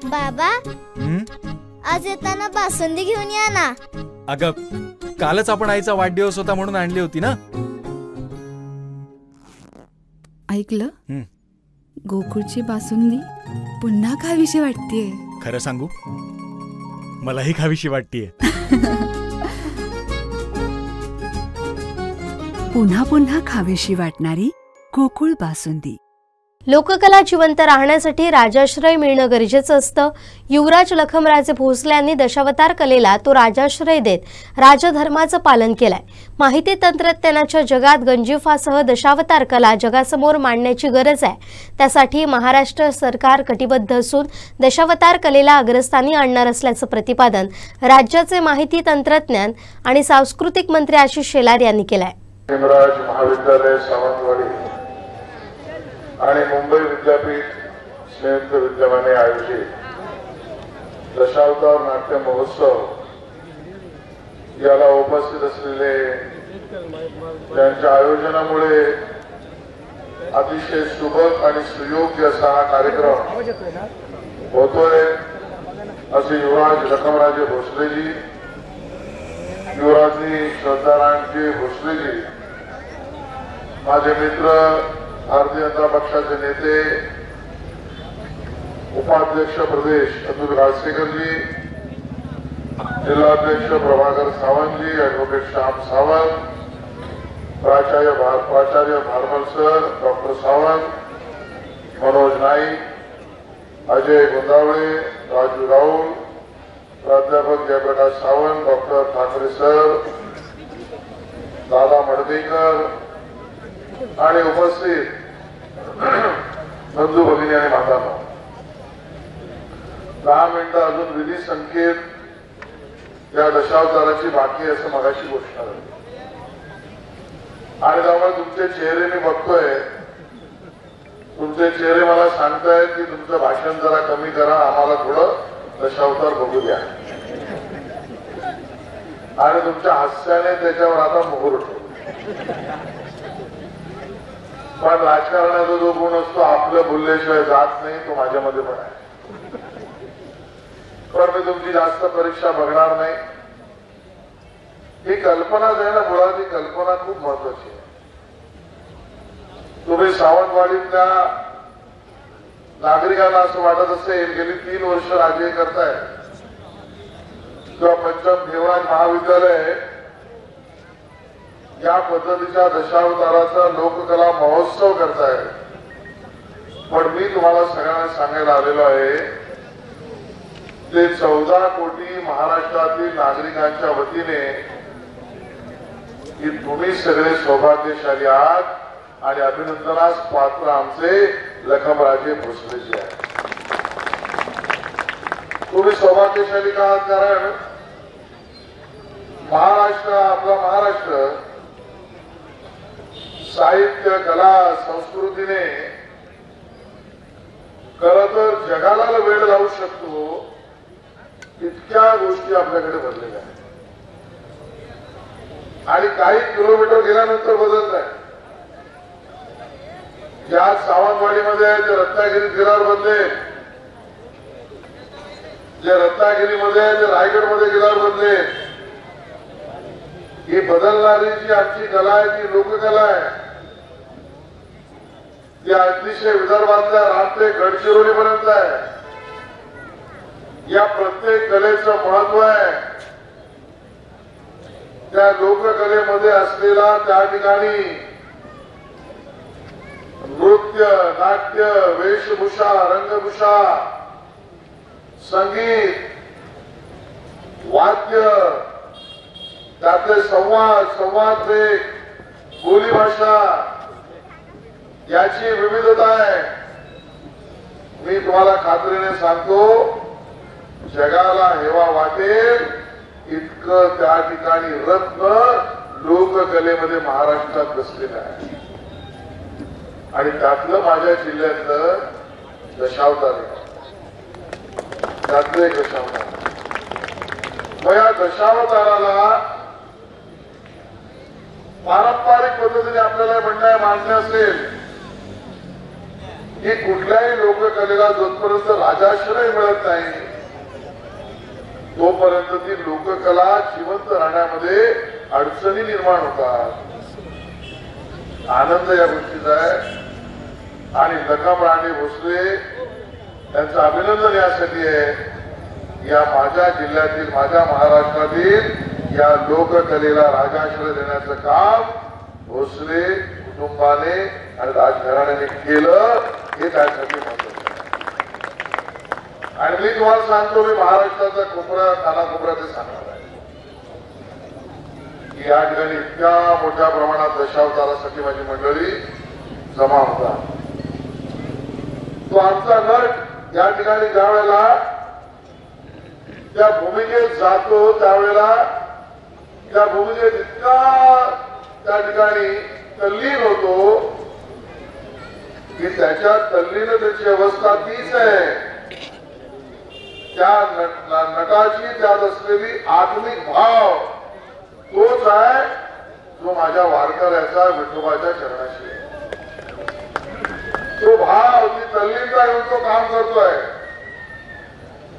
बाबा, आज येताना बासुंदी घेऊन या ना. अगं, कालच आपण आईचा वाढदिवस होता म्हणून आणली होती ना. ऐकलं, गोकुळची बासुंदी पुन्हा खावीशी वाटतेय. खरं सांगू, मलाही खावीशी वाटतेय. पुन्हा पुन्हा खावीशी वाटणारी गोकुळ बासुंदी. लोककला जिवंत राहण्यासाठी राजाश्रय मिळणं गरजेचं असतं. युवराज लखमराजे भोसले यांनी दशावतार कलेला तो राजाश्रय देत राजधर्माचं पालन केलंय. माहिती तंत्रज्ञानाच्या जगात गंजिफासह दशावतार कला जगासमोर मांडण्याची गरज आहे. त्यासाठी महाराष्ट्र सरकार कटिबद्ध असून दशावतार कलेला अग्रस्थानी आणणार असल्याचं प्रतिपादन राज्याचे माहिती तंत्रज्ञान आणि सांस्कृतिक मंत्री आशिष शेलार यांनी केलंय. महाविद्यालय सावंतवाडी आणि मुंबई विद्यापीठ संयुक्त विद्यमाने आयोजित दशावतार नाट्य महोत्सव याला उपस्थित असलेले त्यांच्या आयोजनामुळे अतिशय सुबक आणि सुयोग्य असा हा कार्यक्रम होतोय असे युवराज लखमराजे भोसलेजी, युवराजी श्रद्धाराणजी भोसलेजी, माझे मित्र भारतीय जनता पक्षाचे नेते उपाध्यक्ष प्रदेश अतुल राजशेखरजी, जिल्हाध्यक्ष प्रभाकर सावंतजी, ॲडव्होकेट श्याम सावंत, प्राचार्य भारमल सर, डॉक्टर सावंत, मनोज नाईक, अजय गोंदावळे, राजू राऊल, प्राध्यापक जयप्रकाश सावंत, डॉक्टर ठाकरे सर, दादा मडदेकर आणि उपस्थित बंधू भगिनी आणि मातांनो, 10 मिनिटं अजून विधी संकेत या दशावताराची बाकी असं मगाशी घोषणा झाली आणि त्यामुळे तुमचे चेहरे मी बघतोय. तुमचे चेहरे मला सांगतायत की तुमचं भाषण जरा कमी करा, आम्हाला थोडं दशावतार बघू द्या आणि तुमच्या हास्याने त्याच्यावर आता मोहर उठतो. पण राजकारणाचा जो गुण असतो आपलं बोलल्याशिवाय जात नाही, तो माझ्यामध्ये पण आहे. पण मी तुमची जास्त परीक्षा बघणार नाही. ही कल्पना आहे ना, मुळात ही कल्पना खूप महत्वाची आहे. तुम्ही सावंतवाडीतल्या नागरिकांना असं वाटत असेल गेली 3 वर्ष राजे करताय किंवा पंचम देवराज महाविद्यालय या पद्धतीच्या दशावताराचा लोककला महोत्सव करताय. पण मी तुम्हाला सगळ्यांना सांगायला आलेलो आहे ते 14 कोटी महाराष्ट्रातील नागरिकांच्या वतीने की तुम्ही सगळे सौभाग्यशाली आहात आणि अभिनंदनास पात्र आमचे लखमराजे भोसलेजी आहेत. तुम्ही सौभाग्यशाली का आहात? कारण महाराष्ट्र, आपला महाराष्ट्र साहित्य, कला, संस्कृतीने खरं तर जगाला वेळ लावू शकतो इतक्या गोष्टी आपल्याकडे भरलेल्या आहेत आणि काही किलोमीटर गेल्यानंतर बदलत आहे. ज्या सावंतवाडीमध्ये ते रत्नागिरी जिल्ह्यावर बदले, जे रत्नागिरीमध्ये ते रायगडमध्ये गेल्यावर बदले. ही बदलणारी जी आमची कला आहे ती लोककला आहे. ती अतिशय विदर्भातल्या रामटे गडचिरोली पर्यंत आहे. या प्रत्येक कलेचं महत्व आहे. त्या लोककलेमध्ये असलेला त्या ठिकाणी नृत्य, नाट्य, वेशभूषा, रंगभूषा, संगीत, वाद्य, त्यातले संवाद वेग, बोलीभाषा याची विविधता आहे. मी तुम्हाला खात्रीने सांगतो जगाला हेवा वाटेल इतकं त्या ठिकाणी रत्न लोककलेमध्ये महाराष्ट्रात बसलेलं आहे आणि त्यातलं माझ्या जिल्ह्यातलं दशावतार आहे. त्यातलं एक दशावतार. मग या दशावताराला पारंपरिक पद्धतीने आपल्याला म्हणणं मांडणं असेल की कुठल्याही लोककलेला जोपर्यंत राजाश्रय मिळत नाही तोपर्यंत ती लोककला जिवंत राहण्यामध्ये अडचणी निर्माण होतात. आनंद या गोष्टीचा आहे आणि लखम राणे भोसले त्यांचं अभिनंदन यासाठी आहे. या माझ्या जिल्ह्यातील माझ्या महाराष्ट्रातील या लोककलेला राजाश्रय देण्याचं काम भोसले कुटुंबाने आणि राजघराण्याने केलं हे त्यासाठी महत्वाचं आहे. आणि मी तुम्हाला सांगतो मी महाराष्ट्राचा कोपरा कानाकोपरा ते सांगणार आहे की या ठिकाणी इतक्या मोठ्या प्रमाणात दशावतारासाठी माझी मंडळी जमा होता. तो आमचा गट या ठिकाणी ज्या वेळेला त्या भूमिकेत जातो त्यावेळेला त्या भूमिकेत इतका त्या ठिकाणी तल्लीन होतो की त्याच्या तल्लीनतेची अवस्था तीच आहे त्या नटाची त्यात असलेली आत्मिक भाव तोच आहे जो माझ्या वारकऱ्याचा विठोबाच्या चरणाशी आहे. तो भाव ती तल्लीनता येऊन तो काम करतोय.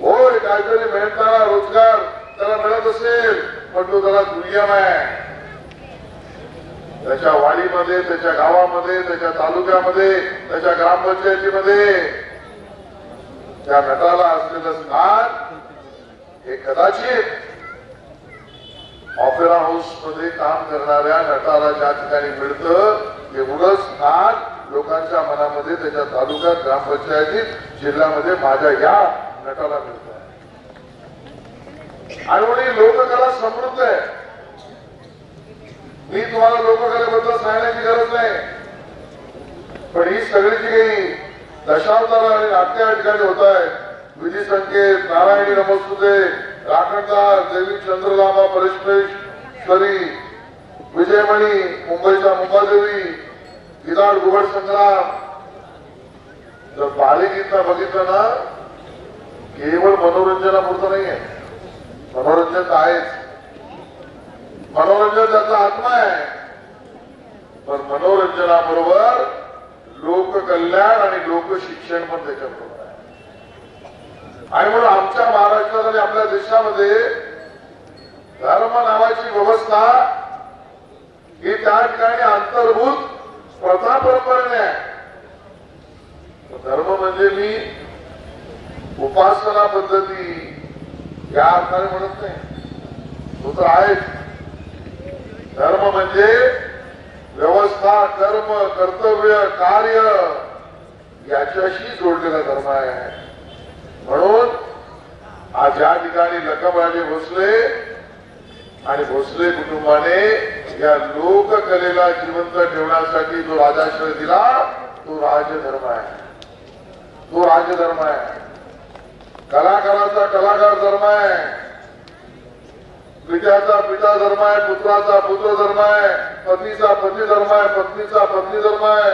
होय काहीतरी मिळताना रोजगार त्याला मिळत असेल पण तो त्याला दुर्यम आहे. त्याच्या वाडीमध्ये त्याच्या गावामध्ये त्याच्या तालुक्यामध्ये त्याच्या ग्रामपंचायतीमध्ये त्या नटाला असलेलं स्थान हे कदाचित ऑपेरा हाऊस मध्ये काम करणाऱ्या नटाला ज्या ठिकाणी मिळतं तेवढं स्थान लोकांच्या मनामध्ये त्याच्या तालुक्यात ग्रामपंचायतीत जिल्ह्यामध्ये माझ्या या नटाला मिळतं. आणि म्हणून लोककला समृद्ध आहे. मी तुम्हाला लोककलेबद्दल सांगण्याची गरज नाही पण ही सगळी जी काही दशावतार आणि नाट्य या ठिकाणी होत आहे विधी संकेत नारायणी नमस्तुते राखणदार देवी चंद्रलांबा परेश्वरी विजयमणी मुंबईचा मुंबादेवी गिदाड घुबड संग्राम जर बालेगीतला बघितलं ना केवळ मनोरंजनापुरतं नाहीये. मनोरंजन तर आहेच. मनोरंजन त्याचा आत्मा आहे पण मनोरंजनाबरोबर लोककल्याण आणि लोकशिक्षण पण त्याच्याबरोबर आहे. आणि म्हणून आमच्या महाराष्ट्रात आणि आपल्या देशामध्ये धर्म नावाची व्यवस्था ही त्या ठिकाणी अंतर्भूत प्रथा परंपरेने आहे. धर्म म्हणजे मी उपासना पद्धती या अर्थाने म्हणत नाही. तो तर आहेच. धर्म म्हणजे व्यवस्था कर्म कर्तव्य कार्य याच्याशी जोडलेला धर्म आहे. म्हणून आज या ठिकाणी लखमराजे भोसले आणि भोसले कुटुंबाने या लोककलेला जिवंत ठेवण्यासाठी जो राजाश्रय दिला तो राजधर्म आहे. तो राजधर्म आहे. कलाकाराचा कलाकार धर्म आहे. पित्याचा पिता धर्म आहे. पुत्राचा पुत्र धर्म आहे. पतीचा पती धर्म आहे. पत्नीचा पत्नी धर्म आहे.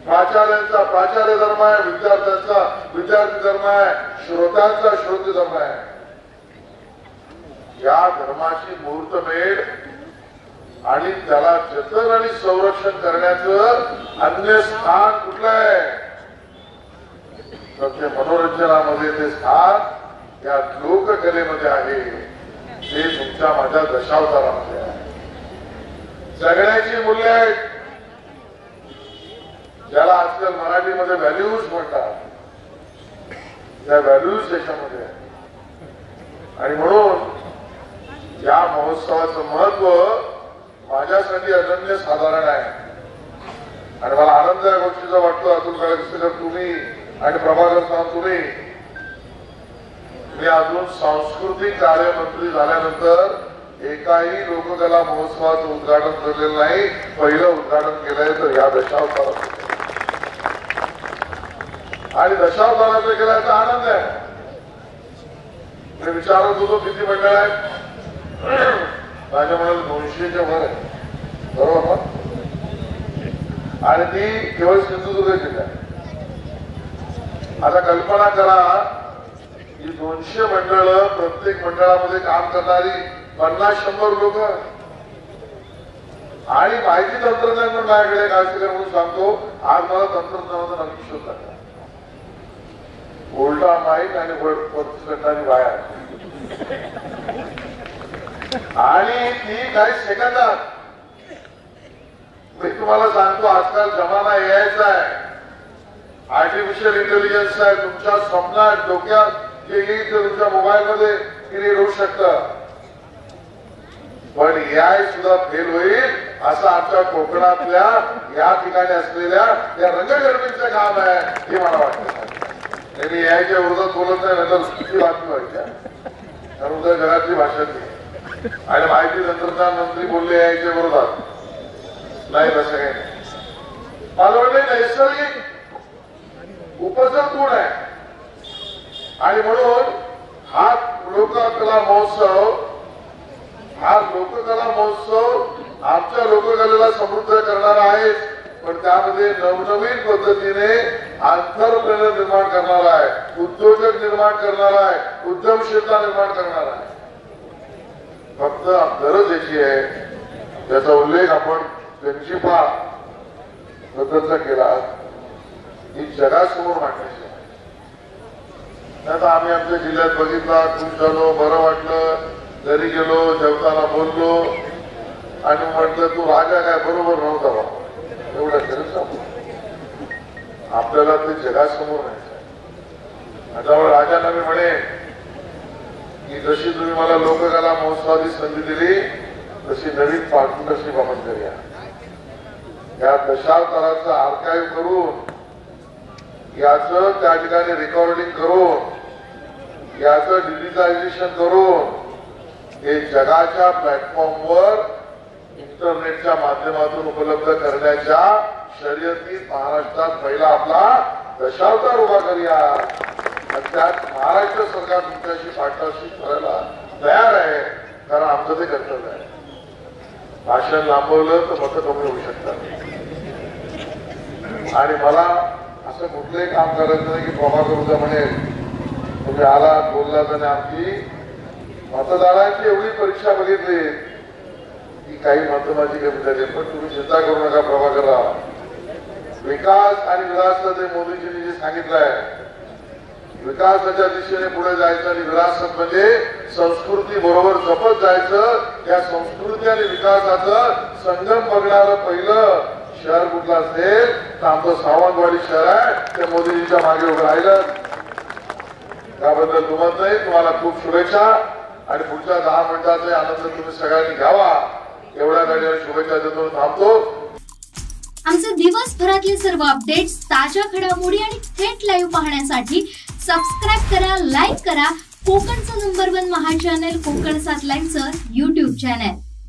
प्राचार्यांचा प्राचार्य धर्म आहे. विद्यार्थ्यांचा विद्यार्थी धर्म आहे. श्रोत्यांचा श्रोते धर्म आहे. या धर्माची मुहूर्तमेढ आणि त्याला जतन आणि संरक्षण करण्याचं अन्य स्थान कुठलं आहे तर ते मनोरंजनामध्ये ते स्थान या लोककलेमध्ये आहे. ते तुमच्या माझ्या दशावतारामध्ये आहे. जगण्याची मूल्य आहेत ज्याला आजकाल मराठीमध्ये व्हॅल्यूज म्हणतात त्या व्हॅल्यूज त्याच्यामध्ये आहे. आणि म्हणून या महोत्सवाचं महत्व माझ्यासाठी अनन्यसाधारण आहे. आणि मला आनंद या गोष्टीचा वाटतो अतुल काळेकर तुम्ही आणि प्रभाकर साहेब तुम्ही मी अजून सांस्कृतिक कार्यमंत्री झाल्यानंतर एकाही लोककला महोत्सवाचं उद्घाटन केलेलं नाही. पहिलं उद्घाटन केलंय तर या दशावताराचं आणि दशावताराचं केल्याचा आनंद आहे. मी विचारत होतो किती मंडळ आहेत. माझ्या म्हणाल 200च्या वर आहे बरोबर ना. आणि ती केवळ सिंधुदुर्ग जिल्ह्यात. आता कल्पना करा ही 200 मंडळ प्रत्येक मंडळामध्ये काम करणारी 50-100 लोक आणि माहिती तंत्रज्ञान पण माझ्याकडे काय म्हणून सांगतो. आज मला तंत्रज्ञानाचा नक्की शोध लागला. उलटा माईक आणि करणारी वाया आणि ती काही सेकंदात. मी तुम्हाला सांगतो आजकाल जमाना यायचा आहे, आर्टिफिशियल इंटेलिजन्स आहे. तुमच्या स्वप्नात डोक्यात जे येईल ते तुमच्या मोबाईल मध्ये क्रिएट होऊ शकतं. पण एआय सुद्धा फेल होईल असं आमच्या कोकणातल्या या ठिकाणी असलेल्या या रंगकर्मींचं काम आहे हे मला वाटतं. मी एआयच्या विरोधात बोलत नाही, नंतर किती बातमी व्हायच्या, कारण उद्या जगातली भाषा नाही. आणि माहिती तंत्रज्ञान मंत्री बोलले एआयच्या विरोधात, नाही तसं काही नाही. मला वाटतं नैसर्गिक उपजत गुण आहे. आणि म्हणून हा लोककला महोत्सव आमच्या लोककलेला समृद्ध करणारा आहे. पण त्यामध्ये नवनवीन पद्धतीने एंटरप्रेन्योर निर्माण करणार आहे, उद्योजक निर्माण करणार आहे, उद्यमशीलता निर्माण करणार आहे. फक्त गरज याची आहे, त्याचा उल्लेख आपण गंजिफा बद्दलचा केला, ही जगासमोर मांडण्याची आहे. आता आम्ही आमच्या जिल्ह्यात बघितला, खूप झालो, बरं वाटलं, घरी गेलो, जेवताना बोललो आणि म्हटलं तू राजा काय बरोबर नव्हता बाबा, एवढं खरंच आपल्याला ते जगासमोर नाही. त्यामुळे राजांना मी म्हणे की जशी तुम्ही मला लोककला महोत्सवाची संधी दिली तशी नवीन पार्टनरशिप आपण करूया. या दशावताराचं आर्काइव्ह करून, याचं त्या ठिकाणी रेकॉर्डिंग करून, याचं डिजिटायझेशन करून हे जगाच्या प्लॅटफॉर्मवर इंटरनेटच्या माध्यमातून उपलब्ध करण्याच्या शर्यतीत महाराष्ट्रात पहिला आपला दशावतार उभा करूया. त्यात महाराष्ट्र सरकार तुमच्याशी पार्टनरशिप करायला तयार आहे, कारण आमचं ते कर्तव्य आहे. भाषण लांबवलं तर मतं कमी होऊ शकतात. आणि मला असं कुठलंही काम करायचं नाही की प्रभाकर उद्या म्हणेल तुम्ही आलात बोललात आणि आमची मतदारांची एवढी परीक्षा बघितली की काही मतं माझी कमी झाली. पण तुम्ही चिंता करू नका प्रभाकरराव, विकास आणि विरासत हे मोदीजींनी जे सांगितलंय, विकासाच्या दिशेने पुढे जायचं आणि विरासत म्हणजे संस्कृती बरोबर जपत जायचं. या संस्कृती आणि विकासाचं संगम बघणारं पहिलं शहर कुठलं असेल तर आमचं सावंतवाडी शहर आहे. ते मोदीजींच्या मागे उभं राहिलं, त्याबद्दल दुमत नाही. तुम्हाला खूप शुभेच्छा आणि पुढच्या 10 मिनिटाचा आनंद तुम्ही सगळ्यांनी घ्यावा एवढ्या गाडीवर शुभेच्छा देतो. थांबतो. आमचे दिवसभरातले सर्व अपडेट्स, ताज्या घडामोडी आणि थेट लाईव्ह पाहण्यासाठी सबस्क्राईब करा, लाईक करा कोकणचं नंबर 1 महा चॅनल कोकण 7 लाईव्हचं YouTube चॅनल.